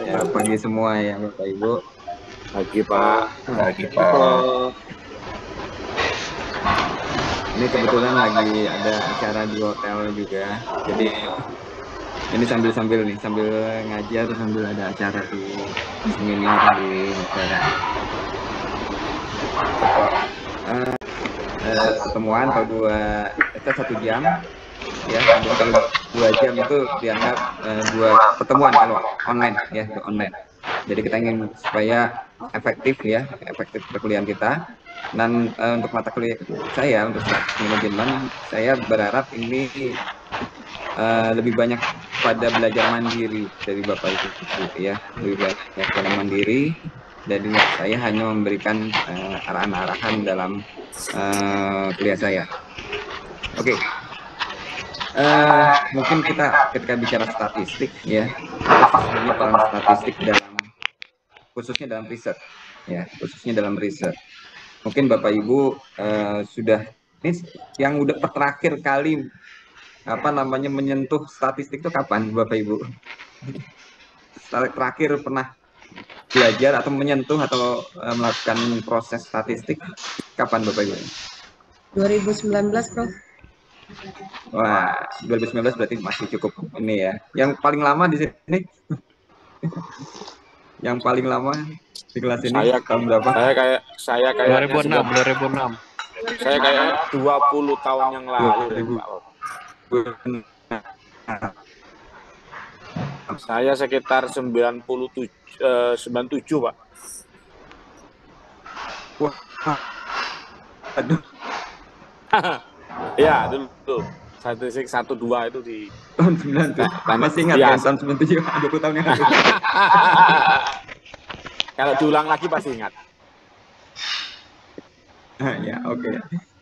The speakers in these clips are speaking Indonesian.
Ya, pagi semua ya Bapak Ibu. Pagi Pak. Pagi Pak. Ini kebetulan lagi ada acara di hotel juga. Jadi ini sambil nih, sambil ngajar, sambil ada acara di seminar di hotel. Pertemuan kalau dua itu 1 jam, ya. Kemudian kalau 2 jam itu dianggap dua pertemuan kalau online, ya, online. Jadi kita ingin supaya efektif ya, efektif perkuliahan kita. Dan untuk mata kuliah saya untuk strategi manajemen, saya berharap ini lebih banyak pada belajar mandiri dari Bapak Ibu ya, lebih banyak belajar mandiri. Jadi saya hanya memberikan arahan-arahan dalam kuliah saya. Oke. Mungkin kita ketika bicara statistik ya, apa sih sebenarnya peran statistik dalam khususnya dalam riset ya, khususnya dalam riset. Mungkin Bapak Ibu sudah ini yang udah terakhir kali apa namanya menyentuh statistik itu kapan Bapak Ibu? Terakhir pernah belajar atau menyentuh atau melakukan proses statistik kapan Bapak Ibu? 2019 Prof. Wah, 2019 berarti masih cukup ini ya. Yang paling lama di sini? Yang paling lama di kelas ini tahun berapa? Saya kayak 2006. Saya kayak 20 tahun yang lalu. 2000. Saya sekitar 97 Pak. Wah. Aduh. Ya, dulu. Statistik 12 itu di tahun 97. Masih ingat ya, tahun 97, 20 tahun yang lalu. Kalau diulang lagi pasti ingat. Ya, oke.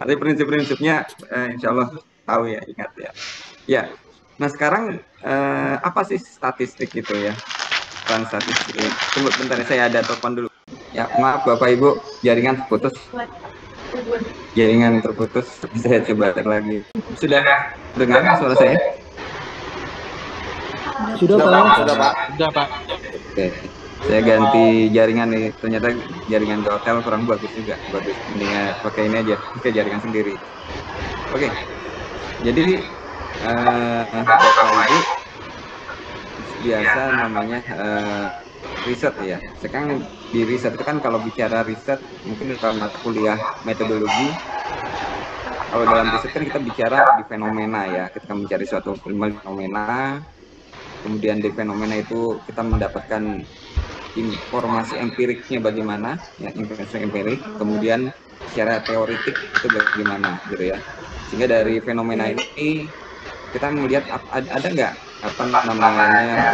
Tapi prinsip-prinsipnya insya Allah tahu ya, ingat ya. Ya. Nah, sekarang apa sih statistik itu ya? Peran statistik. Tunggu bentar, saya ada telepon dulu. Ya, maaf Bapak Ibu, jaringan putus. Jaringan terputus. Saya coba lagi. Sudah dengar suara saya? Sudah Pak. Sudah Pak. Oke. Saya ganti jaringan nih, ternyata jaringan di hotel kurang bagus juga. Bagus, mendingan pakai ini aja, pakai jaringan sendiri. Oke. Jadi Bapak Ibu biasa namanya riset ya. Sekarang di riset itu kan kalau bicara riset mungkin dalam mata kuliah metodologi. Kalau dalam riset kan kita bicara di fenomena ya. Kita mencari suatu fenomena. Kemudian di fenomena itu kita mendapatkan informasi empiriknya bagaimana, ya, informasi empirik. Kemudian secara teoritik itu bagaimana, gitu ya. Sehingga dari fenomena ini kita melihat ada nggak apa namanya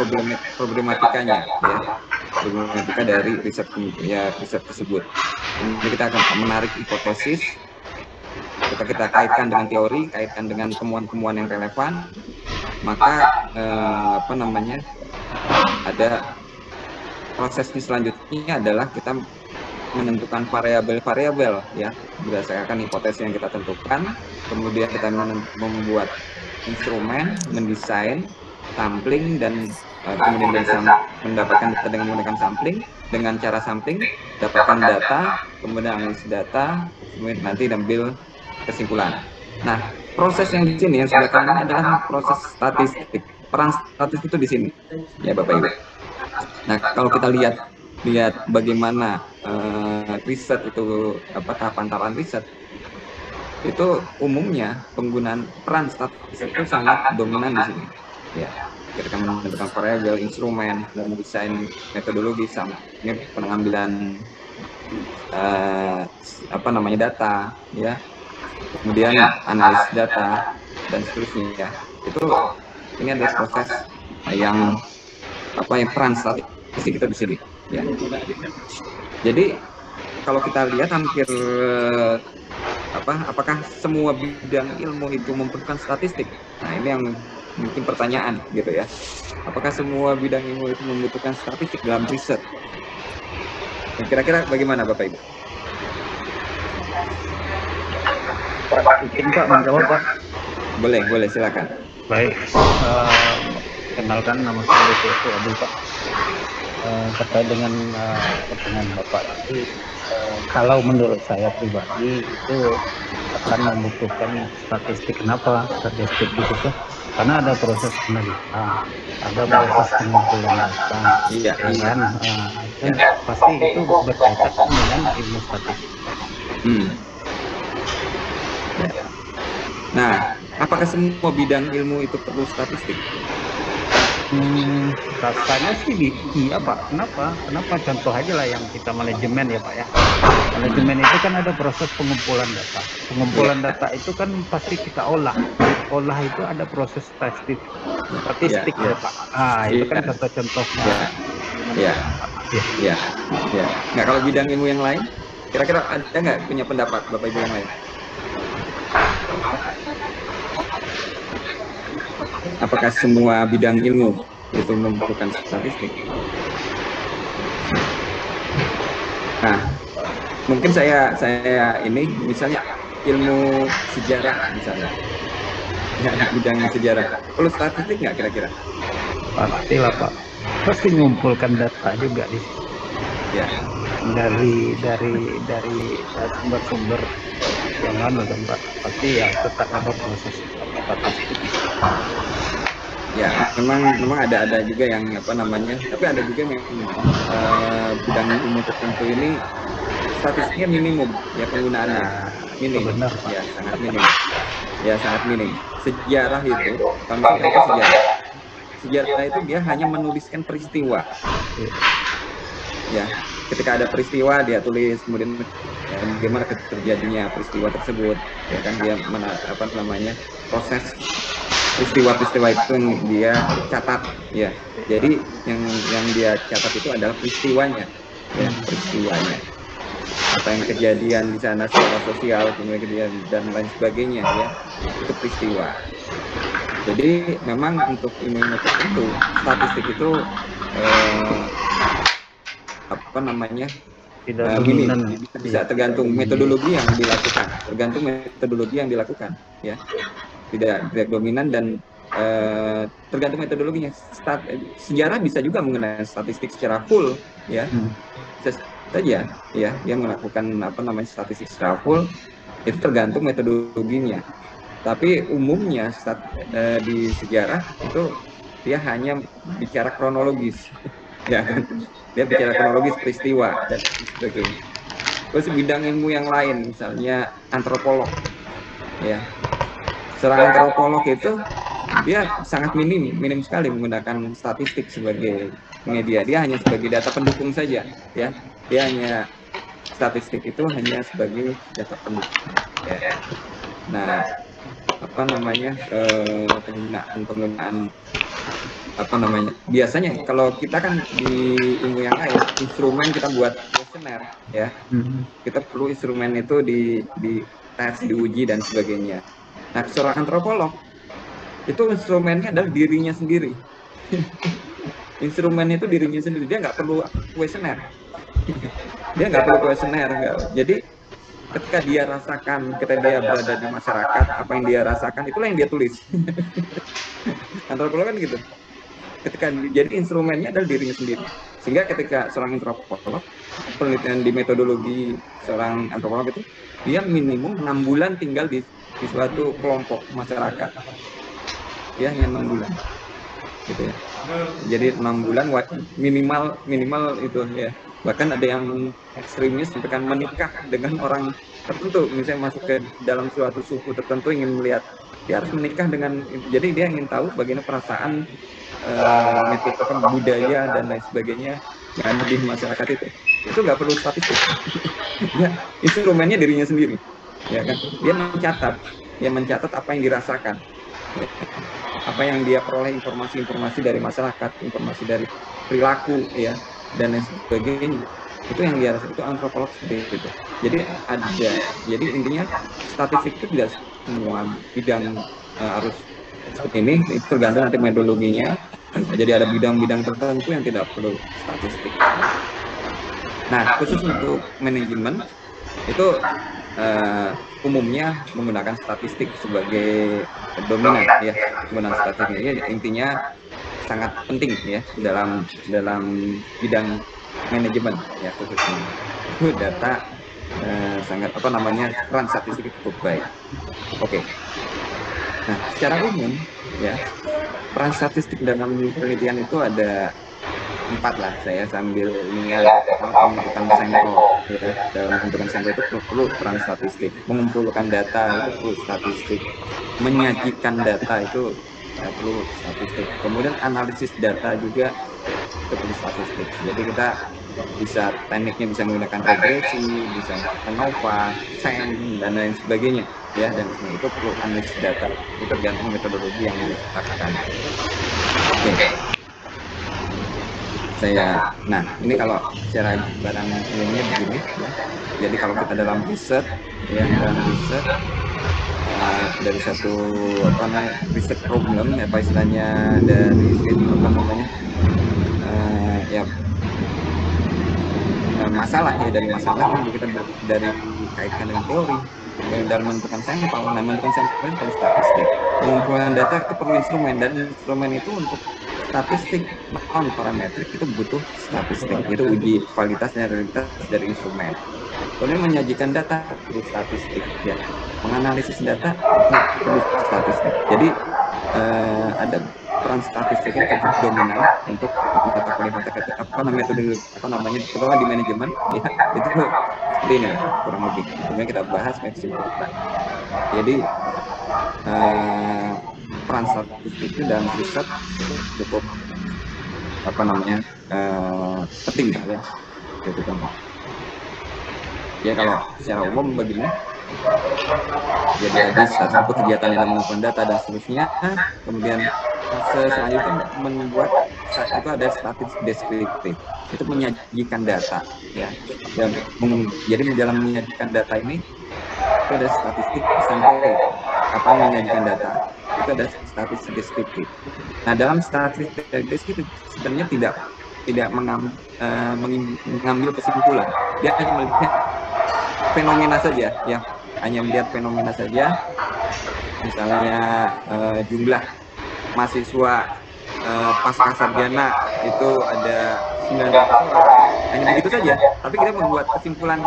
problematikanya, ya, problematika dari riset tersebut. Kemudian kita akan menarik hipotesis, kita kaitkan dengan teori, kaitkan dengan temuan-temuan yang relevan, maka apa namanya ada prosesnya selanjutnya adalah kita menentukan variabel-variabel ya berdasarkan hipotesis yang kita tentukan. Kemudian kita membuat instrumen, mendesain sampling, dan kemudian bisa mendapatkan data dengan menggunakan sampling, dengan cara sampling dapatkan data, kemudian analisis data, kemudian nanti ambil kesimpulan. Nah, proses yang di sini yang sebelah kanan adalah proses statistik. Peran statistik itu di sini ya Bapak Ibu. Nah, kalau kita lihat bagaimana riset itu, tahapan-tahapan riset itu umumnya penggunaan peran statistik itu sangat dominan di sini. Ya, ketika menentukan variabel, instrumen, dan desain metodologi sama ini pengambilan data, ya, kemudian analisis data dan seterusnya. Itu ini adalah proses yang peran statistik itu di sini. Ya. Jadi kalau kita lihat hampir apakah semua bidang ilmu itu membutuhkan statistik? Nah, ini yang mungkin pertanyaan gitu ya. Apakah semua bidang ilmu itu membutuhkan statistik dalam riset? Kira-kira bagaimana Bapak Ibu? Pak, menjawab Pak. Boleh silakan. Baik. Perkenalkan, nama saya Dr. Abdul Pak. Terkait dengan pertanyaan Bapak tadi, kalau menurut saya pribadi itu akan membutuhkan statistik. Kenapa statistik gitu tuh? Karena ada proses penelitian, ada proses pengumpulan data, Iya, ya iya. kan? Dan pasti itu berkaitan dengan ilmu statistik. Nah, apakah semua bidang ilmu itu perlu statistik? Rasanya sih iya Pak. Kenapa? Contoh aja lah yang kita manajemen ya Pak ya. Manajemen itu kan ada proses pengumpulan data. Pengumpulan data itu kan pasti kita olah. Olah itu ada proses statistik Ya. ya Pak. Itu kan contoh-contohnya. Ya. Nggak, kalau bidang ilmu yang lain, kira-kira ada nggak punya pendapat Bapak Ibu yang lain? Apakah semua bidang ilmu itu membutuhkan statistik? Nah, mungkin saya ini misalnya ilmu sejarah misalnya, ya, bidang sejarah perlu statistik nggak kira-kira? Pastilah Pak. Pasti mengumpulkan data juga di situ. Ya. Dari sumber-sumber yang lain kan Pak. Pasti ya tetap ada proses statistik. Ya, memang ada juga yang apa namanya, tapi ada juga yang bidang ilmu tertentu ini statistiknya minimum, ya penggunaannya minim, ya sangat minim. Sejarah itu, kalau misalnya apa sejarah itu dia hanya menuliskan peristiwa, ya. Ketika ada peristiwa dia tulis, kemudian ya, bagaimana terjadinya peristiwa tersebut, ya kan dia proses peristiwa-peristiwa itu yang dia catat, ya. Jadi yang dia catat itu adalah peristiwanya, ya, peristiwanya. Apa yang kejadian di sana secara sosial, kemudian dan lain sebagainya, ya. Itu peristiwa. Jadi memang untuk ilmu tertentu statistik itu bisa tergantung metodologi yang dilakukan, ya. Tidak dominan dan tergantung metodologinya. Sejarah bisa juga menggunakan statistik secara full, ya. Bisa saja, ya, dia melakukan statistik secara full, itu tergantung metodologinya. Tapi umumnya di sejarah itu dia hanya bicara kronologis, ya kan? Dia bicara kronologis peristiwa dan sebagainya. Terus bidang ilmu yang lain, misalnya antropolog, ya. Seorang antropolog itu dia sangat minim sekali menggunakan statistik sebagai media. Dia hanya sebagai data pendukung saja, ya. Dia hanya statistik itu hanya sebagai data pendukung, ya. Nah, penggunaan biasanya kalau kita kan di ilmu yang lain, instrumen kita buat kuesioner, ya. Kita perlu instrumen itu di tes, diuji dan sebagainya. Nah, seorang antropolog itu instrumennya adalah dirinya sendiri. Instrumennya itu dirinya sendiri, dia nggak perlu kuesioner. Jadi ketika dia berada di masyarakat, apa yang dia rasakan itulah yang dia tulis. Antropolog kan gitu. Jadi instrumennya adalah dirinya sendiri. Sehingga ketika seorang antropolog, penelitian di metodologi seorang antropolog itu, dia minimum 6 bulan tinggal di suatu kelompok masyarakat. Ya, hanya 6 bulan. Gitu ya. Jadi 6 bulan minimal itu, ya. Bahkan ada yang ekstremis sampai kan menikah dengan orang tertentu, misalnya masuk ke dalam suatu suku tertentu, ingin melihat, dia harus menikah dengan, jadi dia ingin tahu bagaimana perasaan budaya dan lain sebagainya yang ada di masyarakat itu nggak perlu statistik. Ya, instrumennya dirinya sendiri, ya kan. Dia mencatat apa yang dirasakan, ya. Apa yang dia peroleh, informasi dari masyarakat, informasi dari perilaku, ya, dan lain sebagainya. Itu yang dia rasa, itu antropolog seperti itu. Jadi intinya statistik itu tidak semua bidang harus seperti ini, itu tergantung nanti metodologinya. Jadi ada bidang-bidang tertentu yang tidak perlu statistik. Nah, khusus untuk manajemen itu umumnya menggunakan statistik sebagai dominan, ya, menggunakan statistik. Intinya sangat penting ya dalam bidang manajemen ya khususnya. Itu data sangat peran statistik cukup baik. Oke. Nah, secara umum ya peran statistik dalam penelitian itu ada 4 lah, saya sambil ingat pembentukan sampel ya. Dalam pembentukan sampel itu perlu peran statistik, mengumpulkan data itu perlu statistik, menyajikan data itu perlu statistik, kemudian analisis data juga itu perlu statistik. Jadi kita tekniknya bisa menggunakan regresi, bisa ANOVA, SEM, dan lain sebagainya ya, dan semua itu perlu analisis data, itu tergantung metodologi yang dilakukan. Oke. Nah ini kalau secara barang umumnya begini ya. Jadi kalau kita dalam riset ya, dari satu riset problem istilahnya, dari masalah ya, dari masalah kita dari kaitkan dengan teori dalam menentukan sampel. Nah, menentukan sampel perlu statistik, pengumpulan data itu perlu instrumen, dan instrumen itu untuk statistik non parametrik itu butuh statistik, itu uji kualitas dan realitas dari instrumen. Kemudian menyajikan data perlu statistik ya, menganalisis data perlu statistik. Jadi ada peran statistik yang cukup dominan untuk metode terutama di manajemen ya, itu seperti ini kurang lebih. Kemudian kita bahas kesimpulan. Jadi peran statistik itu dalam riset cukup penting ya. Gitu kan. Ya kalau secara umum begini. Jadi satu kegiatan yang menggunakan data dan seterusnya. Kemudian selanjutnya membuat itu ada statistik deskriptif, itu menyajikan data ya. Dan jadi dalam menyajikan data ini itu ada statistik sampel, menyajikan data itu ada statistik deskriptif. Nah, dalam statistik deskriptif sebenarnya tidak mengambil kesimpulan, dia hanya melihat fenomena saja ya, hanya melihat fenomena saja. Misalnya jumlah mahasiswa pasca sarjana itu ada 900 orang, hanya begitu saja. Tapi kita membuat kesimpulan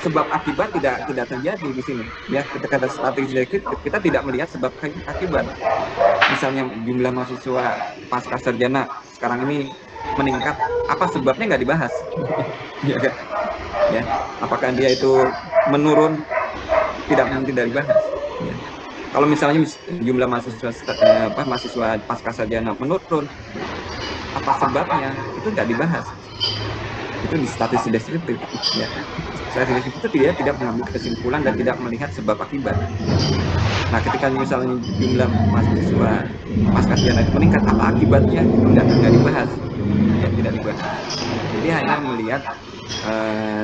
sebab akibat tidak terjadi di sini ya. Ketika ada statistik kita tidak melihat sebab akibat. Misalnya jumlah mahasiswa pasca sarjana sekarang ini meningkat, apa sebabnya nggak dibahas ya kan ya. Apakah dia itu menurun, tidak dibahas ya. Kalau misalnya jumlah mahasiswa pasca sarjana menurun, apa sebabnya, itu tidak dibahas. Itu di statistik deskriptif ya. Statistik itu tidak mengambil kesimpulan dan tidak melihat sebab akibat. Nah, ketika misalnya jumlah mahasiswa pasca sarjana itu meningkat, apa akibatnya, tidak dibahas ya, tidak dibahas. Jadi hanya melihat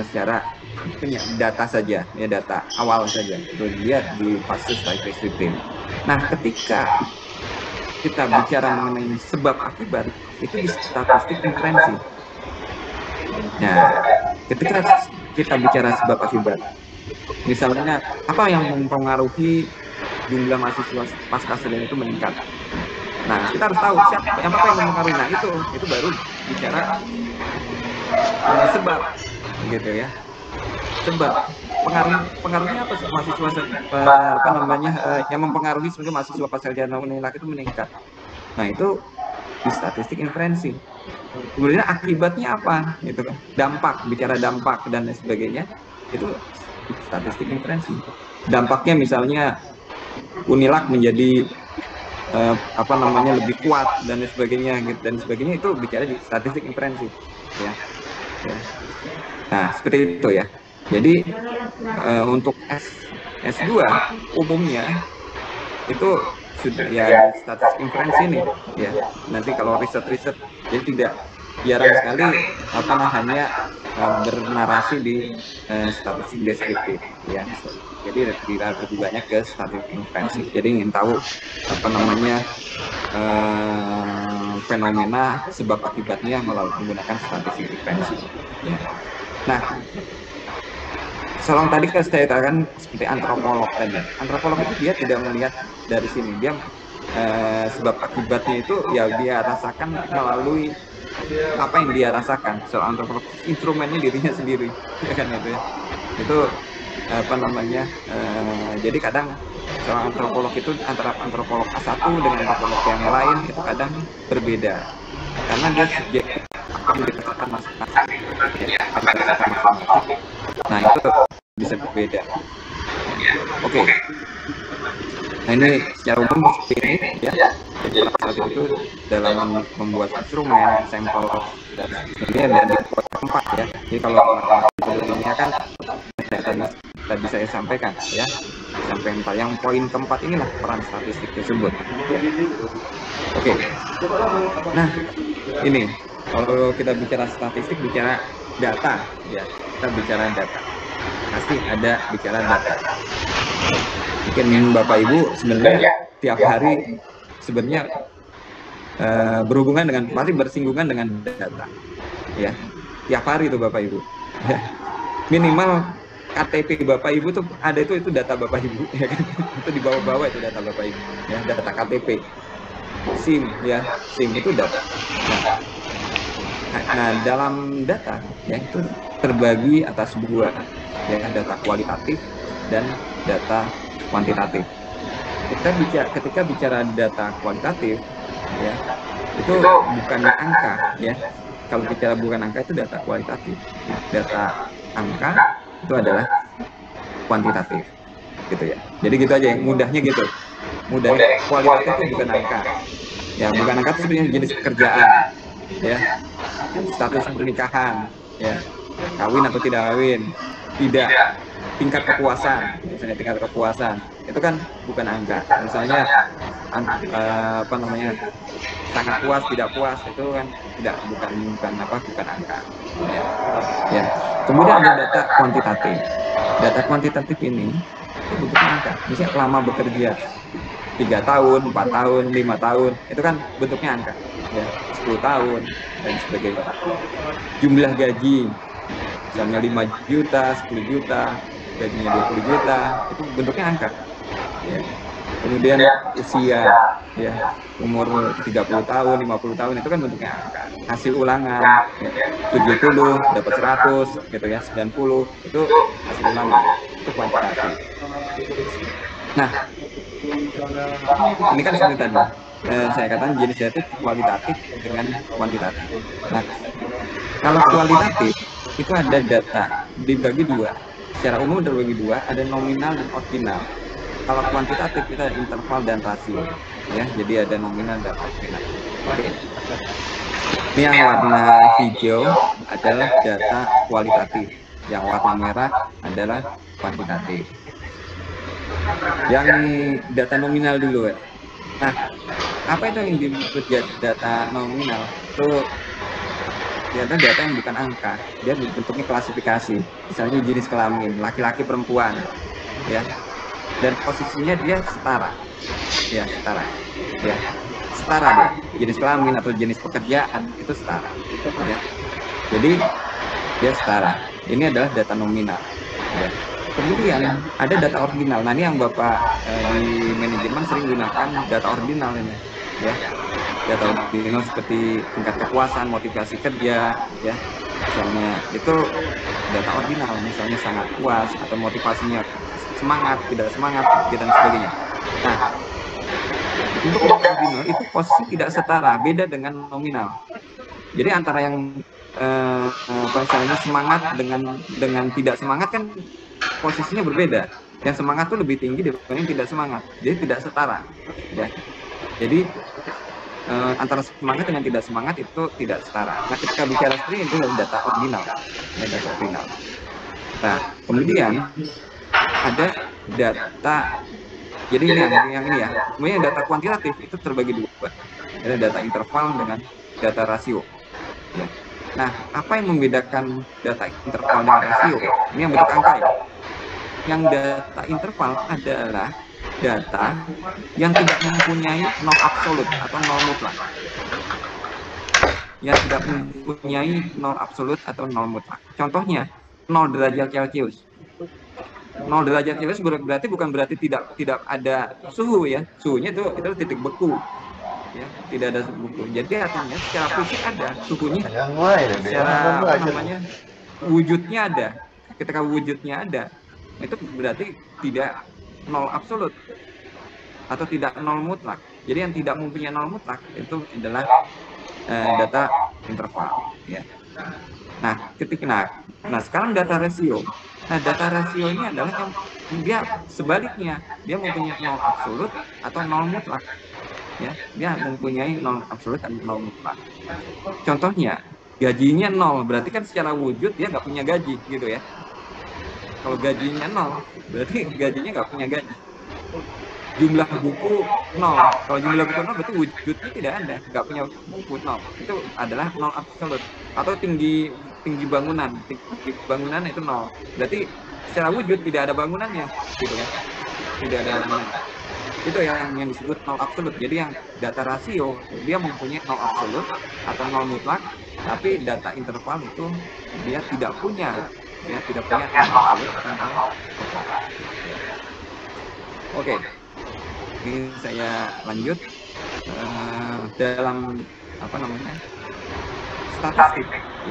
secara data saja ya, data awal saja, itu dilihat di fase statistik deskriptif. Nah, ketika kita bicara mengenai sebab akibat, itu di statistik inferensi. Nah, ketika kita bicara sebab akibat, misalnya apa yang mempengaruhi jumlah mahasiswa pasca sarjana itu meningkat. Nah, kita harus tahu apa yang mempengaruhi. Nah, itu baru bicara sebab gitu ya. Sebab pengaruhnya apa, mahasiswa yang mempengaruhi sebagai mahasiswa pasca sarjana itu meningkat. Nah, itu di statistik inferensi. Kemudian akibatnya apa gitu kan, bicara dampak dan lain sebagainya, itu statistik inferensi. Dampaknya misalnya Unilak menjadi lebih kuat dan sebagainya itu bicara di statistik inferensi ya. Nah, seperti itu ya. Jadi untuk S2 umumnya itu sudah ya di statistik inferensi ini ya. Nanti kalau riset jadi jarang sekali hanya bernarasi di statistik deskriptif ya. Jadi lebih banyak ke statistik inferensi. Jadi ingin tahu fenomena sebab akibatnya melalui menggunakan statistik inferensi ya. Nah, tadi saya katakan seperti antropolog tadi. Antropolog itu dia tidak melihat dari sini, dia sebab akibatnya itu ya dia rasakan melalui apa yang dia rasakan. Soal antropolog instrumennya dirinya sendiri, ya kan itu ya. Itu apa namanya? Jadi kadang soal antropolog itu antara antropolog A1 dengan antropolog yang lain itu kadang berbeda karena dia subjektif yang dirasakan masing-masing. Ya, nah itu bisa berbeda. Oke. Nah ini secara umum seperti ini ya. Jadi saat itu dalam membuat instrumen, sampel dan sebagainya dan dibuat tempat ya. Jadi kalau sebelumnya kan tadi saya sampaikan ya, sampai yang poin keempat inilah peran statistik tersebut. Ya. Oke. Nah ini kalau kita bicara statistik, bicara data ya, kita bicara data. Pasti ada bicara data. Mungkin Bapak Ibu sebenarnya tiap hari sebenarnya berhubungan dengan, pasti bersinggungan dengan data ya, tiap hari itu Bapak Ibu ya. Minimal KTP Bapak Ibu tuh ada itu data Bapak Ibu ya kan, itu di bawah-bawah itu data Bapak Ibu ya, data KTP, SIM ya, SIM itu data. Nah dalam data ya itu terbagi atas dua ya, data kualitatif dan data kuantitatif. Ketika bicara data kualitatif ya, itu bukan angka ya. Kalau bicara bukan angka itu data kualitatif. Data angka itu adalah kuantitatif gitu ya. Jadi gitu aja, mudahnya gitu. Mudahnya kualitatif itu bukan angka. Ya, bukan angka itu sebenarnya jenis pekerjaan ya. Status pernikahan ya. Kawin atau tidak kawin. Tidak. Tingkat kepuasan, misalnya tingkat kepuasan itu kan bukan angka. Misalnya apa namanya, sangat puas, tidak puas, itu kan bukan angka ya. Kemudian ada data kuantitatif. Data kuantitatif ini itu bentuknya angka. Misalnya lama bekerja 3 tahun, 4 tahun, 5 tahun, itu kan bentuknya angka ya. 10 tahun dan sebagainya. Jumlah gaji misalnya 5 juta, 10 juta, gajinya 20 juta, itu bentuknya angka ya. Kemudian usia ya, umur 30 tahun, 50 tahun, itu kan bentuknya angka. Hasil ulangan ya, 70 dapat 100 gitu ya, 90 itu hasil ulangan, itu kuantitatif. Nah ini kan seperti tadi saya katakan jenis data kualitatif dengan kuantitatif. Nah kalau kualitatif itu ada data dibagi dua, secara umum terbagi dua, ada nominal dan ordinal. Kalau kuantitatif kita ada interval dan rasio ya, jadi ada nominal dan ordinal. Oke. Ini yang warna hijau adalah data kualitatif, yang warna merah adalah kuantitatif. Yang data nominal dulu ya. Nah, apa itu yang disebut data nominal? Itu ternyata data yang bukan angka, dia bentuknya klasifikasi. Misalnya jenis kelamin, laki-laki, perempuan, ya. Dan posisinya dia setara, ya setara, ya setara dia. Jenis kelamin atau jenis pekerjaan itu setara, ya. Jadi dia setara. Ini adalah data nominal. Ya. Kemudian ada data ordinal. Nah ini yang Bapak di manajemen sering gunakan data ordinal ini, ya. Data ordinal seperti tingkat kepuasan, motivasi kerja, ya. Misalnya itu data ordinal, misalnya sangat puas atau motivasinya semangat, tidak semangat, dan sebagainya. Nah, untuk data ordinal itu posisi tidak setara, beda dengan nominal. Jadi antara yang misalnya semangat dengan tidak semangat kan posisinya berbeda. Yang semangat itu lebih tinggi dibanding tidak semangat, jadi tidak setara. Ya. Jadi antara semangat dengan tidak semangat itu tidak setara. Nah, ketika bicara seperti itu adalah data ordinal, ya, data ordinal. Nah, kemudian ada data, jadi ini yang ini ya. Kemudian data kuantitatif itu terbagi dua. Ada data interval dengan data rasio. Ya. Nah, apa yang membedakan data interval dengan rasio? Ini yang bentuk angka ya. Yang data interval adalah data yang tidak mempunyai nol absolut atau nol mutlak. Yang tidak mempunyai nol absolut atau nol mutlak. Contohnya 0 derajat Celcius. 0 derajat Celcius berarti tidak ada suhu ya. Suhunya itu titik beku. Ya, tidak ada beku. Jadi artinya secara fisik ada suhunya. Secara apa namanya? Wujudnya ada. Ketika wujudnya ada, itu berarti tidak 0 absolut atau tidak 0 mutlak. Jadi yang tidak mempunyai 0 mutlak itu adalah data interval ya. Nah, sekarang data rasio. Nah, data rasio ini adalah yang dia sebaliknya, dia mempunyai 0 absolut atau 0 mutlak. Ya, dia mempunyai 0 absolut dan 0 mutlak. Contohnya, gajinya 0, berarti kan secara wujud dia nggak punya gaji gitu ya. Kalau gajinya 0, berarti gajinya nggak punya gaji. Jumlah buku 0. Kalau jumlah buku 0 berarti wujudnya tidak ada, nggak punya buku 0. Itu adalah 0 absolut. Atau tinggi bangunan, tinggi bangunan itu 0. Berarti secara wujud tidak ada bangunannya, gitu ya. Tidak ada bangunan. Itu yang disebut 0 absolut. Jadi yang data rasio dia mempunyai 0 absolut atau 0 mutlak, tapi data interval itu dia tidak punya, ya tidak punya 0 absolut atau 0 mutlak. Oke. Ini saya lanjut dalam apa namanya statistik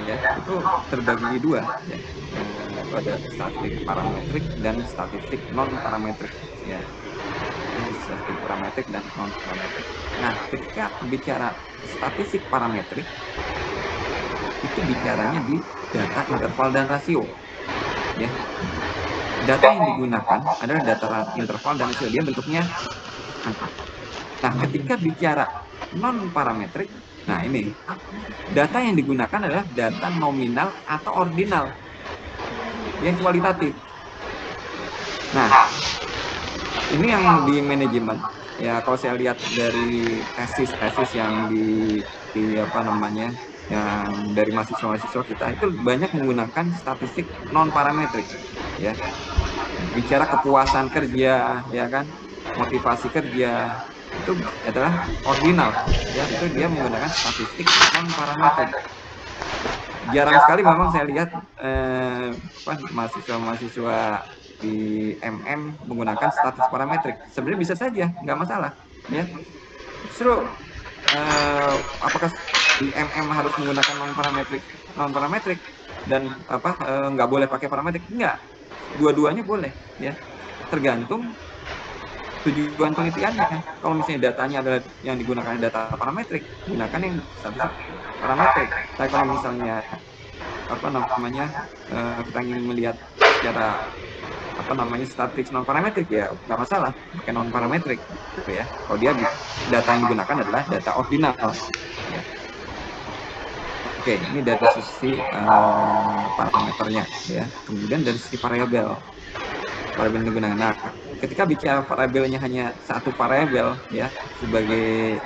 ya, itu terbagi dua ya, pada statistik parametrik dan statistik non parametrik ya. Statistik parametrik dan non parametrik. Nah, ketika bicara statistik parametrik itu bicaranya di data interval dan rasio ya. Data yang digunakan adalah data interval dan rasio, dia bentuknya. Nah, ketika bicara non parametrik, nah ini data yang digunakan adalah data nominal atau ordinal yang kualitatif. Nah, ini yang di manajemen ya, kalau saya lihat dari tesis yang di apa namanya, yang dari mahasiswa kita itu banyak menggunakan statistik non parametrik ya. Bicara kepuasan kerja ya kan, motivasi kerja itu adalah ordinal ya, itu dia menggunakan statistik non parametrik. Jarang sekali memang saya lihat mahasiswa di MM menggunakan statistik parametrik. Sebenarnya bisa saja, nggak masalah ya. Justru apakah di MM harus menggunakan non parametrik dan nggak boleh pakai parametrik? Enggak, dua-duanya boleh ya, tergantung tujuan penelitiannya. Kalau misalnya datanya adalah yang digunakan data parametrik, gunakan yang statistik parametrik. Tapi kalau misalnya kita ingin melihat secara statistik non parametrik, ya nggak masalah pakai non parametrik gitu ya. Kalau dia data yang digunakan adalah data ordinal ya. Oke, ini dari sisi parameternya ya. Kemudian dari sisi variabel yang digunakan. Nah, ketika bicara variabelnya hanya satu variabel ya sebagai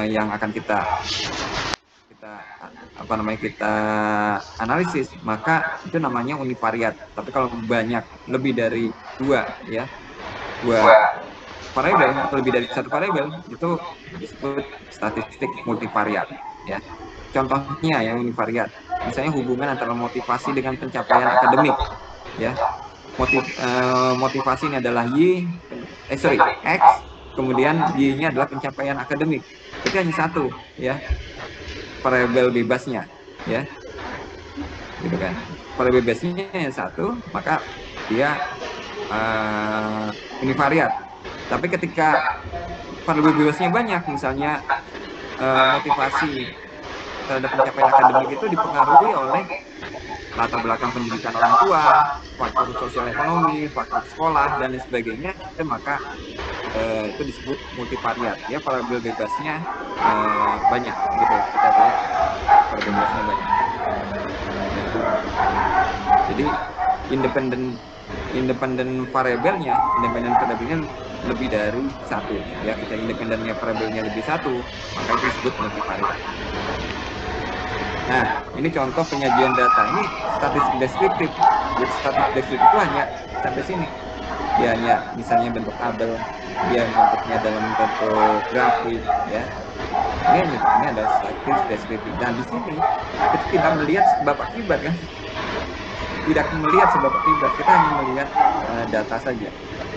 yang akan kita analisis, maka itu namanya univariat. Tapi kalau banyak, lebih dari dua variabel atau lebih dari satu variabel, itu disebut statistik multivariat ya. Contohnya ya univariat, misalnya hubungan antara motivasi dengan pencapaian akademik ya. Motivasi ini adalah X, kemudian Y-nya adalah pencapaian akademik. Itu hanya satu ya variabel bebasnya ya, gitu kan. Variabel bebasnya yang satu, maka dia univariat. Tapi ketika variabel bebasnya banyak, misalnya motivasi terhadap pencapaian akademik itu dipengaruhi oleh latar belakang pendidikan orang tua, faktor sosial ekonomi, faktor sekolah dan lain sebagainya, maka itu disebut multivariat ya. Variabel bebasnya banyak gitu, kita lihat variabel bebasnya banyak ya. Jadi independen variabelnya lebih dari satu ya. Ketika independennya variabelnya lebih satu, maka itu disebut multivariat. Nah, ini contoh penyajian data. Ini statistik deskriptif. Jadi statistik deskriptif itu hanya sampai sini. Dia hanya misalnya bentuk tabel, dia bentuknya dalam bentuk grafik ya. Ini adalah statistik deskriptif. Dan di sini kita melihat sebab akibat kan. tidak melihat sebab akibat, kita hanya melihat data saja,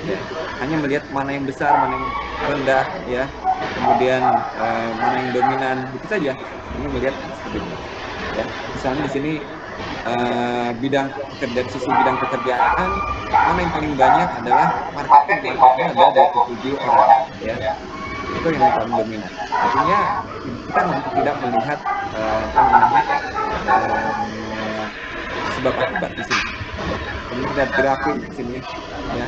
ya. Hanya melihat mana yang besar, mana yang rendah, ya. Kemudian mana yang dominan, itu saja. Ini melihat seperti itu, ya. Misalnya di sini dari sisi bidang pekerjaan, mana yang paling banyak adalah marketing ada 27 orang, ya. Itu yang paling dominan. Artinya kita tidak melihat sebab akibat di sini. Kemudian lihat grafik di sini, ya.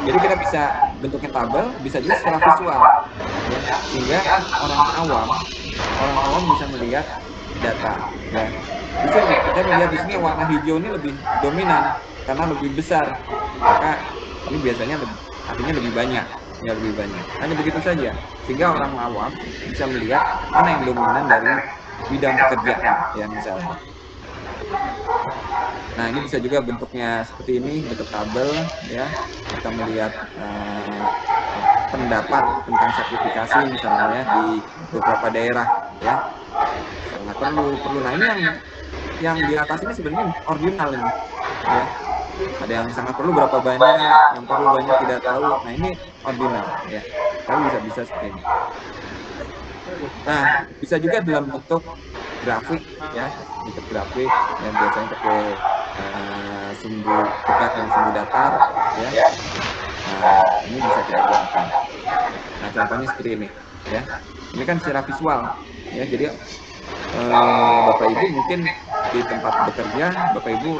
Jadi kita bisa bentuknya tabel, bisa juga secara visual, ya. Sehingga orang awam bisa melihat data, ya. Bisa kita melihat di sini warna hijau ini lebih dominan karena lebih besar, maka ini biasanya artinya lebih banyak, ya, lebih banyak. Hanya begitu saja, sehingga orang awam bisa melihat mana yang dominan dari bidang pekerjaan, ya, misalnya. Nah, ini bisa juga bentuknya seperti ini, bentuk tabel, ya. Kita melihat pendapat tentang sertifikasi misalnya di beberapa daerah, ya. Sangat perlu. Nah, ini yang di atas ini sebenarnya ordinal ini, ya. Ada yang sangat perlu berapa banyak, yang perlu banyak tidak tahu. Nah, ini ordinal, ya. Tapi bisa seperti ini. Nah, bisa juga dalam bentuk grafik, ya, bentuk grafik yang biasanya pakai sumbu tegak dan sumbu datar, ya. Nah, ini bisa kita gunakan. Nah, contohnya seperti ini, ya. Ini kan secara visual, ya. Jadi Bapak Ibu mungkin di tempat bekerja, Bapak Ibu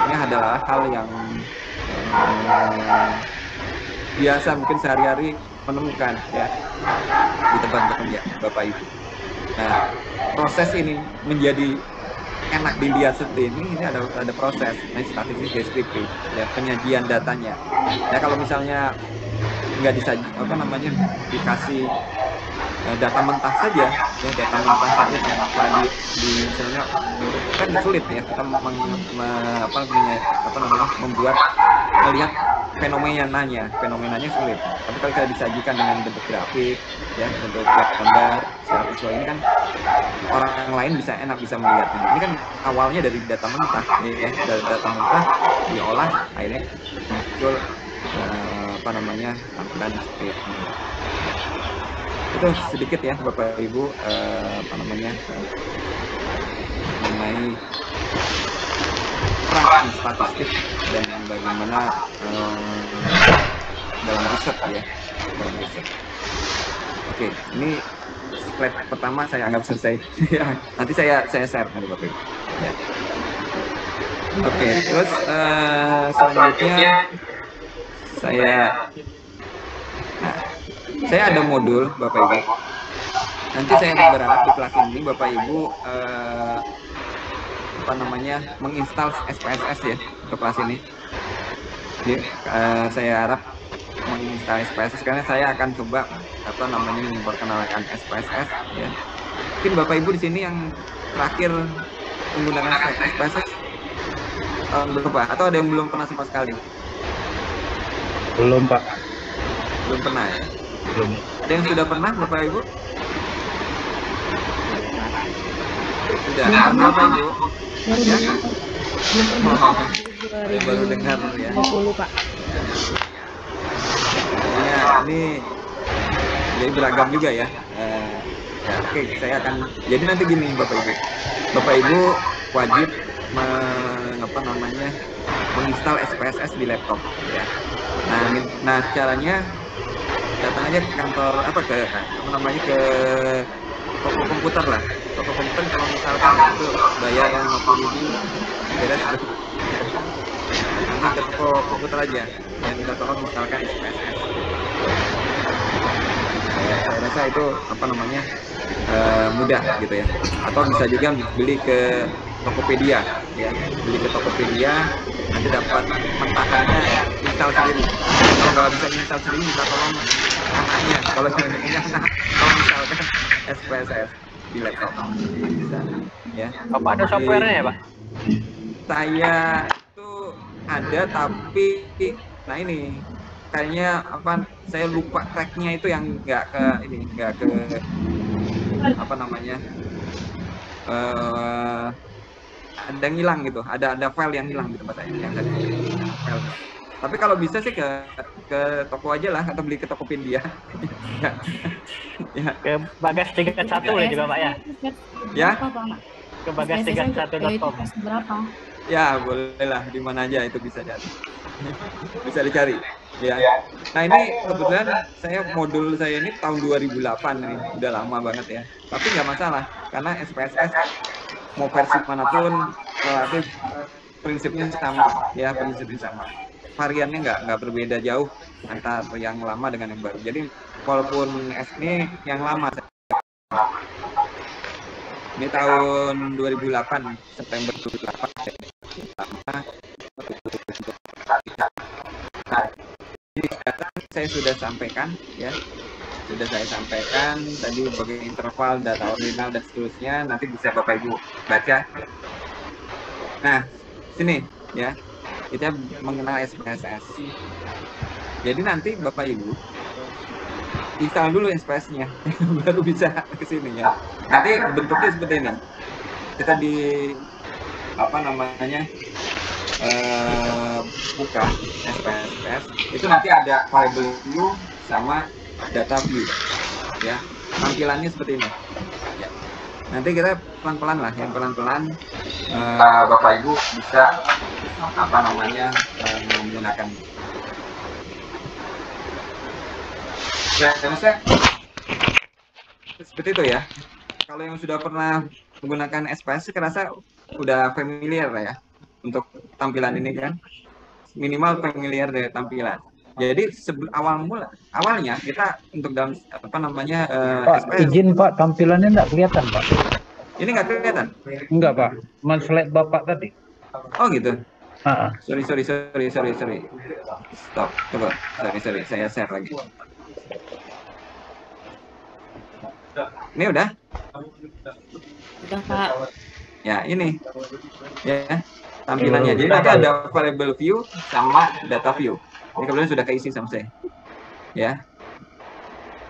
ini adalah hal yang biasa mungkin sehari-hari menemukan, ya, di tempat bekerja Bapak Ibu. Nah, proses ini menjadi enak dilihat seperti ini ada proses, statistik deskriptif, ya, penyajian datanya. Ya, kalau misalnya nggak dikasih data mentah saja, ya, data mentah saja tanpa misalnya kan sulit, ya, kita membuat melihat fenomenanya sulit. Tapi kalau kita disajikan dengan bentuk grafik, ya, bentuk gambar secara visual, ini kan orang yang lain bisa melihatnya. Ini kan awalnya dari data mentah, ya, dari data mentah diolah akhirnya muncul tampilan seperti ini. Itu sedikit, ya, Bapak Ibu mengenai peran statistik dan bagaimana dalam riset, ya, dalam riset. Oke, ini slide pertama saya anggap selesai. Nanti saya share nanti, Bapak Ibu, ya. Oke, terus selanjutnya saya ada modul, Bapak Ibu. Nanti saya berharap di kelas ini Bapak Ibu menginstal SPSS, ya, untuk kelas ini. Jadi saya harap menginstal SPSS karena saya akan coba memperkenalkan SPSS, ya. Mungkin Bapak Ibu di sini yang terakhir menggunakan SPSS tahun berapa? Atau ada yang belum pernah sama sekali? Belum, Pak. Belum pernah, ya? Belum. Ada yang sudah pernah, Bapak Ibu? Sudah. Bapak Ibu? Ya? Baru dengar, ya. 20, Pak. Ya, ini jadi beragam juga, ya. Ya, oke, saya akan. Jadi nanti gini, Bapak Ibu. Bapak Ibu wajib menginstal SPSS di laptop, ya. Nah, caranya datang aja ke kantor ke toko komputer lah. Toko komputer kalau misalkan itu bayar 50.000, beres. Nanti ke toko komputer aja yang minta tolong misalkan SPSS. Saya rasa itu mudah, gitu, ya. Atau bisa juga beli ke Tokopedia, ya, nanti dapat mentahannya, install sendiri. Kalau nggak bisa install sendiri, minta tolong anaknya. Kalau punya anak, kalau misalkan SPSS di laptop bisa, ya. Bapak ada softwarenya, ya, Pak? Saya itu ada, tapi ini kayaknya saya lupa tracknya itu yang nggak ke ada yang hilang gitu, ada file yang hilang di tempat saya yang tadi file. Tapi kalau bisa sih ke toko aja lah atau beli ke Tokopedia. Ya. Ke bagas31 boleh juga Pak ya? Ya. Ke bagas31.com. Berapa? Ya, boleh lah, di mana aja itu bisa jadi. Bisa dicari. Ya. Nah, ini kebetulan modul saya ini tahun 2008 nih, udah lama banget ya. Tapi nggak masalah, karena SPSS mau versi manapun relatif prinsipnya sama, ya prinsipnya sama. Variannya nggak berbeda jauh antara yang lama dengan yang baru. Jadi walaupun ini yang lama, ini tahun 2008 September 2008 lama. Nah, ini sekarang saya sudah sampaikan ya, sudah saya sampaikan tadi bagian interval, data ordinal dan seterusnya, nanti bisa Bapak Ibu baca. Nah, sini ya, kita mengenal SPSS. Jadi nanti Bapak Ibu install dulu SPSS-nya, baru bisa ke sini ya. Nanti bentuknya seperti ini. Kita di buka SPSS, itu nanti ada variable view sama data view ya, tampilannya seperti ini ya. Nanti kita pelan-pelan lah ya, pelan-pelan Bapak Ibu bisa menggunakan saya seperti itu ya. Kalau yang sudah pernah menggunakan SPSS kerasa udah familiar lah ya untuk tampilan ini kan, minimal familiar dari tampilan. Jadi awalnya kita untuk dalam Pak, SPSS, izin Pak, tampilannya nggak kelihatan Pak. ini nggak kelihatan? Enggak Pak, cuma slide Bapak tadi. Oh gitu. Sorry. Stop, coba. Sorry, saya share lagi. Ini udah? Udah Pak. Ya, ini. Ya, tampilannya. Jadi nanti ada variable view sama data view. Ini kemudian sudah keisi sama saya. Ya.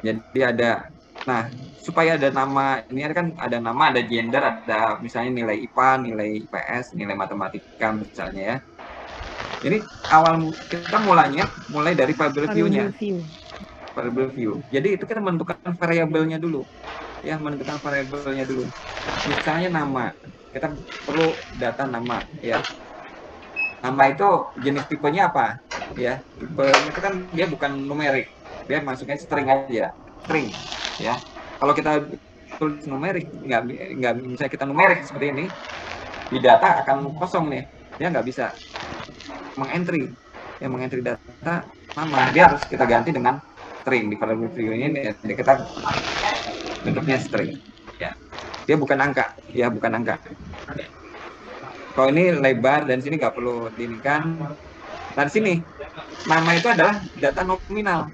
Jadi ada, nah, supaya ada nama, ini kan ada nama, ada gender, ada misalnya nilai IPA, nilai IPS, nilai matematika misalnya ya. Ini kita mulai dari variable view-nya. Variable view. Jadi itu kita menentukan variabelnya dulu. Ya, menentukan variabelnya dulu. Misalnya nama. Kita perlu data nama ya. Nama itu jenis tipenya apa? Ya, tipenya itu kan dia bukan numerik. Dia masuknya string aja. String ya. Kalau kita tulis numerik, nggak bisa kita numerik seperti ini, di data akan kosong nih. Dia nggak bisa mengentry. Ya, mengentry data nama. Dia harus kita ganti dengan string. Di variable view ini jadi kita bentuknya string ya. Dia bukan angka, ya bukan angka. Kalau ini lebar dan sini nggak perlu diinikan. Dan sini nama itu adalah data nominal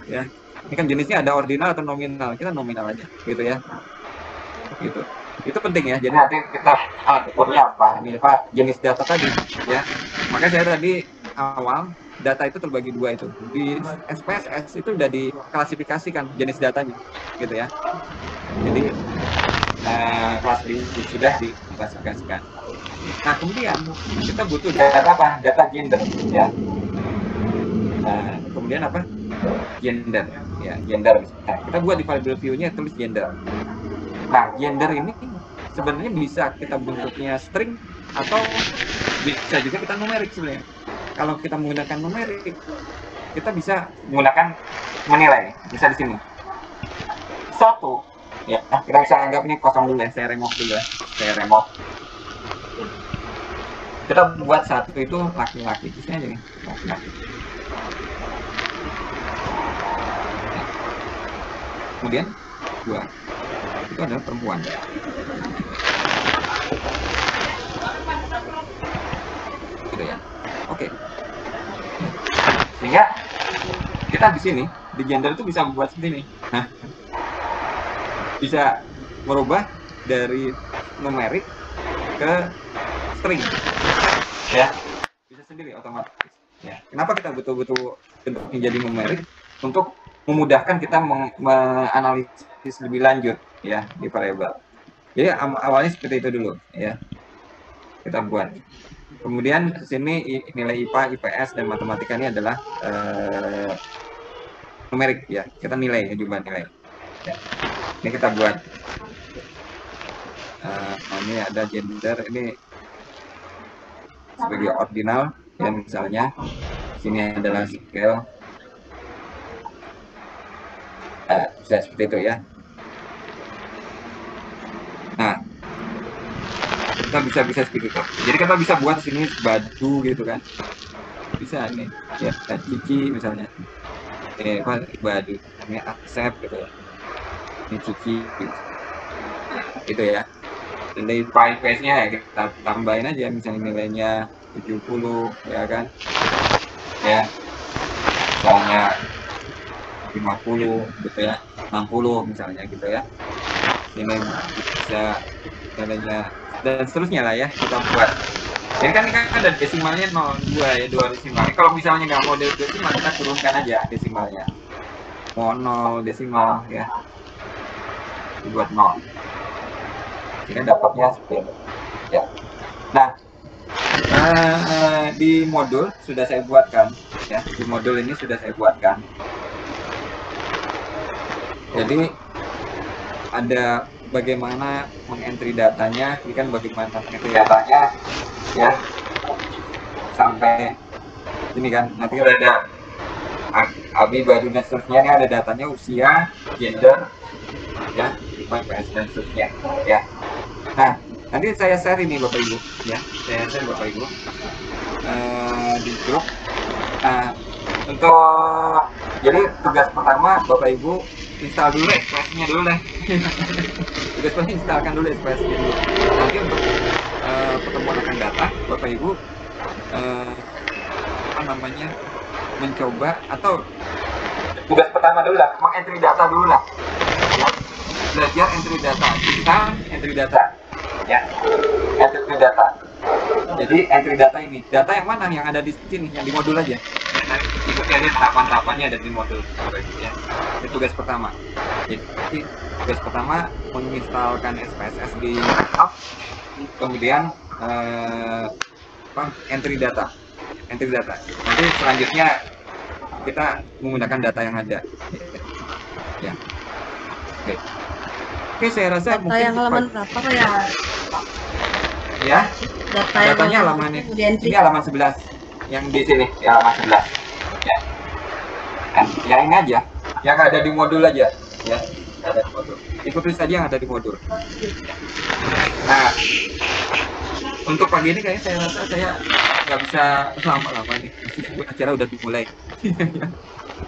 ya. Ini kan jenisnya ada ordinal atau nominal, kita nominal aja gitu ya. Gitu. Itu penting ya. Jadi nanti kita ukurnya apa? Ini Pak, jenis data tadi ya. Maka saya tadi awal data itu terbagi dua itu. Di SPSS itu udah diklasifikasikan jenis datanya gitu ya. Jadi sudah diklasifikasikan. Nah, kemudian kita butuh data apa? Data gender ya. Nah, kemudian apa? Gender ya, gender. Nah, kita buat di variable view-nya tulis gender. Nah, gender ini sebenarnya bisa kita bentuknya string atau bisa juga kita numerik sebenarnya. Kalau kita menggunakan numerik, kita bisa menggunakan menilai. Bisa di sini. 1 ya, kita bisa anggap ini kosong dulu ya, saya remove dulu ya. Kita buat 1 itu laki-laki, bisa aja nih, laki-laki. Kemudian 2 itu adalah perempuan. Gitu ya. Oke. Sehingga kita di sini di gender itu bisa membuat seperti ini. Nah, bisa merubah dari numerik ke string ya, bisa sendiri otomatis ya. Kenapa kita butuh bentuknya jadi numerik? Untuk memudahkan kita menganalisis lebih lanjut ya di variabel. Jadi awalnya seperti itu dulu ya. kita buat. Kemudian di sini nilai IPA, IPS dan matematika ini adalah numerik ya. Kita nilai jumlah nilai. Ya. Ini kita buat. Ini ada gender ini sebagai ordinal ya misalnya. Sini adalah scale. Bisa seperti itu ya. Nah, kita bisa seperti itu. Jadi kita bisa buat sini badu gitu kan. Bisa nih ya, cici misalnya. Badu. Ini accept gitu ya. Ini cici gitu ya. Nilai price-nya ya kita tambahin aja misalnya nilainya 70 ya kan. Ya. Misalnya 50 gitu ya. 60 misalnya gitu ya. Ini bisa nilainya dan seterusnya lah ya kita buat. Jadi kan ada desimalnya 0,2 ya, 2 desimal. Kalau misalnya nggak mau desimal kita turunkan aja desimalnya. Mau 0 desimal ya. Dibuat 0. Sehingga dapatnya seperti itu. Ya. Nah, di modul sudah saya buatkan ya. Di modul ini sudah saya buatkan. Jadi ada bagaimana mengentry datanya, ini kan bagaimana mengentry datanya ya sampai ini kan nanti ada Abi baru dan seterusnya ini ada datanya usia, gender ya, IPS dan seterusnya ya. Nah nanti saya share ini Bapak Ibu ya, saya share Bapak Ibu di grup. Nah untuk jadi tugas pertama Bapak Ibu install dulu SPS-nya dulu deh. Tugas instalkan dulu SPS-nya dulu. Nanti untuk pertemuan akan data, Bapak Ibu mencoba atau tugas pertama dulu lah, mengentry data dulu lah. Ya. Belajar entry data, kita entry data. Ya, entry data. Jadi entry data ini, data yang mana yang ada di sini, yang di modul aja. Ikuti aja tahapan-tahapannya ada di modul. Ya. Itu tugas pertama. Jadi tugas pertama menginstalkan SPSS di laptop, kemudian entry data. Nanti selanjutnya kita menggunakan data yang ada. Ya. Oke, saya rasa Data mungkin yang halaman berapa ya? Ya. Datanya halaman ini halaman 11 yang di sini, ya, halaman 11. Ya. Ya ini aja, yang ada di modul aja, ya. Ada di modul. Ikuti saja yang ada di modul. Nah, untuk pagi ini kayaknya saya rasa saya nggak bisa lama-lama nih. Acara udah dimulai.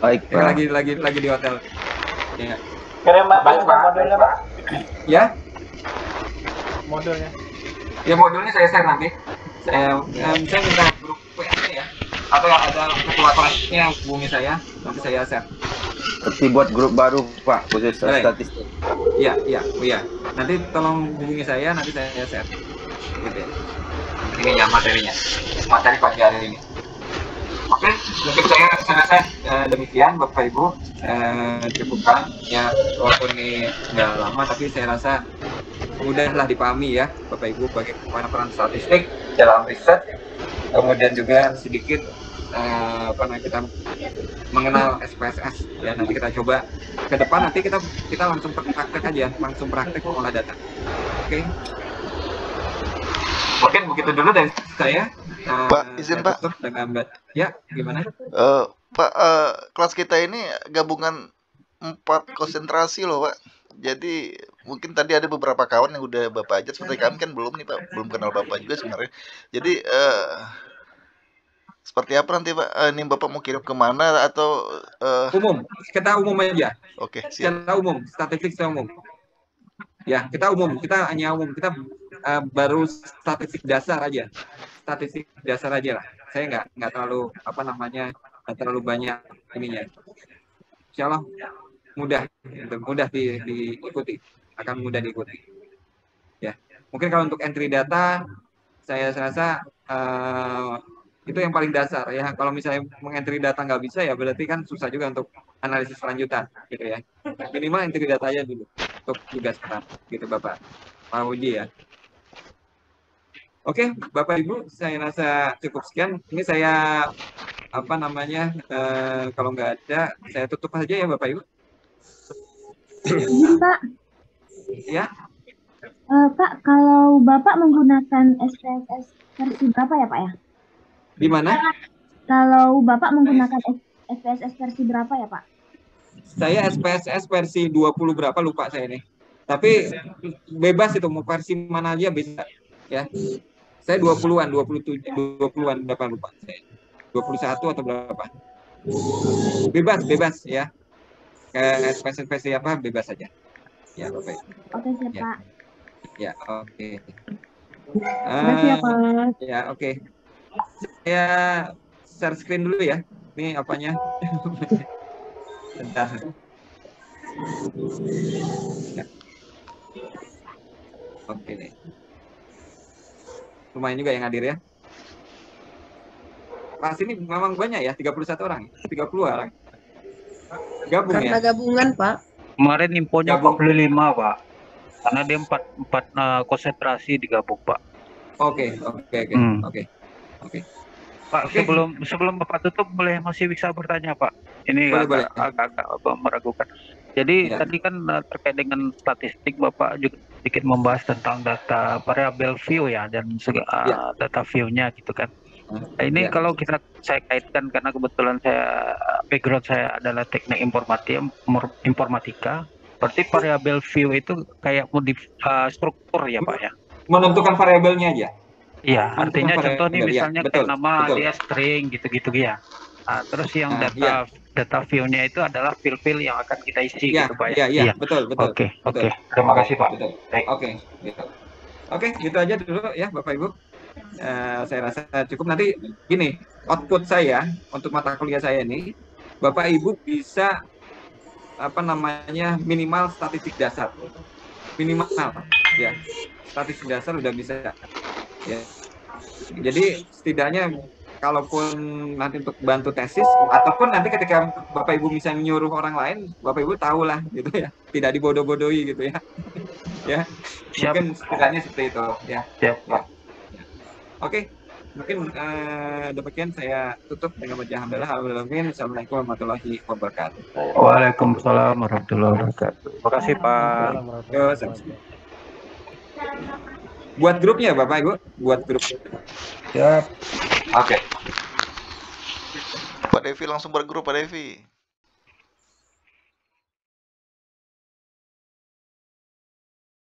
Baik, Pak. Lagi di hotel. Ya. Kirim Baik, Pak. modulnya, Pak. Ya. Modulnya. Ya modulnya saya share nanti. Saya minta grup WA ya. Atau yang ada ketua kelasnya hubungi saya, nanti saya share. Seperti buat grup baru, Pak, khusus statistik. Iya. Nanti tolong hubungi saya, nanti saya share. Gitu ya. Ini ya materinya. Materi pagi hari ini. Oke, mungkin saya rasa demikian Bapak Ibu, cukupkan ya, walaupun ini nggak lama tapi saya rasa mudahlah dipahami ya Bapak Ibu bagaimana peran statistik dalam riset, kemudian juga sedikit kita mengenal SPSS ya. Nanti kita coba ke depan, nanti kita langsung praktek aja, langsung praktek mengolah data. Oke. Mungkin begitu dulu dari saya. Pak, izin Pak. Dengan ya, gimana? Pak, kelas kita ini gabungan 4 konsentrasi loh Pak. Jadi mungkin tadi ada beberapa kawan yang udah Bapak ajar, seperti kami kan belum nih Pak, belum kenal Bapak juga sebenarnya. Jadi seperti apa nanti Pak? Ini Bapak mau kirim kemana atau umum? Kita umum aja. Oke, siap. Kita umum, statistik kita umum. Ya, kita umum, kita hanya umum, kita baru statistik dasar aja. Statistik dasar aja lah. Saya nggak terlalu nggak terlalu banyak ininya. Insya Allah mudah diikuti, akan mudah diikuti. Ya, mungkin kalau untuk entry data, saya rasa itu yang paling dasar ya. Kalau misalnya mengentry data nggak bisa ya berarti kan susah juga untuk analisis lanjutan, gitu ya. Minimal entry data aja dulu untuk tugas pertama, gitu Bapak. Pak Uji ya. Oke, Bapak Ibu, saya rasa cukup sekian. Ini saya kalau nggak ada, saya tutup saja ya Bapak Ibu. Izin Pak, Ya, Pak, kalau Bapak menggunakan SPSS versi berapa ya Pak ya? di mana? Kalau Bapak menggunakan SPSS versi berapa ya Pak? Saya SPSS versi 20 berapa lupa saya ini. Tapi bebas itu mau versi mana aja bisa ya. Saya 20-an, 27, 20-an berapa lupa saya. 21 atau berapa. Bebas ya. Kayak SPSS versi apa bebas saja. Ya, Bapak. Oke, siap Ya. Pak. Ya, oke. Makasih ya Pak. Ya, oke. Saya share screen dulu ya. Ini apanya? Bentar. Ya. Oke nih. Lumayan juga yang hadir ya. Pas ini memang banyak ya, 31 orang. 30 orang. Gabung Karena ya? gabungan, Pak. Kemarin infonya Gabung. 45 Pak. Karena dia empat konsentrasi digabung Pak. Oke. Hmm. Oke. Pak, Oke. sebelum Bapak tutup masih bisa bertanya Pak. Ini Boleh. agak meragukan. Jadi Ya. tadi kan terkait dengan statistik Bapak juga sedikit membahas tentang data variabel view ya dan Ya. data view-nya gitu kan. Nah, ini Ya. kalau saya kaitkan karena kebetulan background saya adalah teknik informatika. Berarti variabel view itu kayak struktur ya Pak ya. Menentukan variabelnya aja. Iya, Menentukan artinya contoh nih variabel, ya, misalnya betul, kayak nama betul. dia string gitu-gitu ya. Nah, terus yang Nah, data view-nya itu adalah field yang akan kita isi Iya, gitu Pak ya. iya, betul. Oke. Betul. Terima kasih Pak. Betul. Baik. Oke, gitu aja dulu ya Bapak Ibu. Saya rasa cukup. Nanti gini, output saya untuk mata kuliah saya ini, Bapak Ibu bisa minimal statistik dasar. Minimal ya. Statistik dasar udah bisa ya. Jadi setidaknya kalaupun nanti untuk bantu tesis ataupun nanti ketika Bapak Ibu bisa menyuruh orang lain, Bapak Ibu tahu lah gitu ya, tidak dibodoh-bodohi gitu ya. Ya, Siap. mungkin setidaknya seperti itu ya. Siap, Pak. Oke, mungkin demikian saya tutup dengan baca hamdalah. Assalamualaikum warahmatullahi wabarakatuh. Waalaikumsalam warahmatullahi wabarakatuh. Terima kasih Pak. Yo, buat grupnya Bapak Ibu, buat grup. Siap. Oke. Pak Devi langsung bergrup Pak Devi.